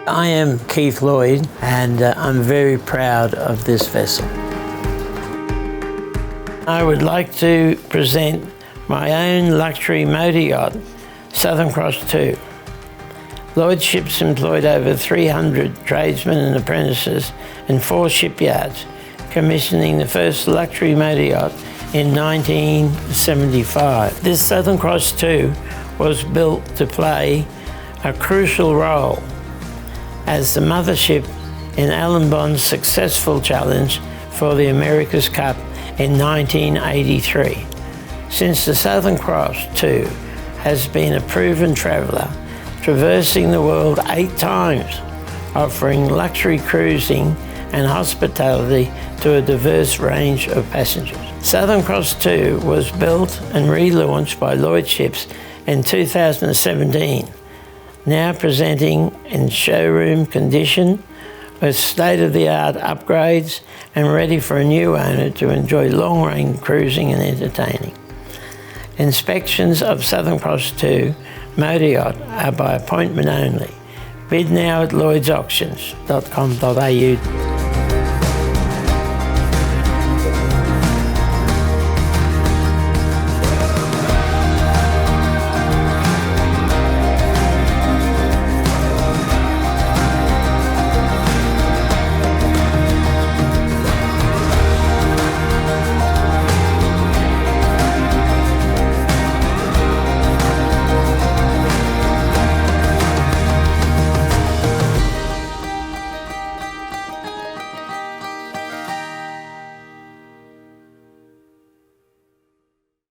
I am Keith Lloyd and I'm very proud of this vessel. I would like to present my own luxury motor yacht, Southern Cross 2. Lloyds Ships employed over 300 tradesmen and apprentices in 4 shipyards, commissioning the first luxury motor yacht in 1975. This Southern Cross 2 was built to play a crucial role as the mothership in Allan Bond's successful challenge for the America's Cup in 1983. Since the Southern Cross 2 has been a proven traveller, traversing the world 8 times, offering luxury cruising and hospitality to a diverse range of passengers. Southern Cross 2 was built and relaunched by Lloyds Ships in 2017, now presenting in showroom condition with state-of-the-art upgrades and ready for a new owner to enjoy long-range cruising and entertaining. Inspections of Southern Cross 2 motor yacht are by appointment only. Bid now at lloydsauctions.com.au.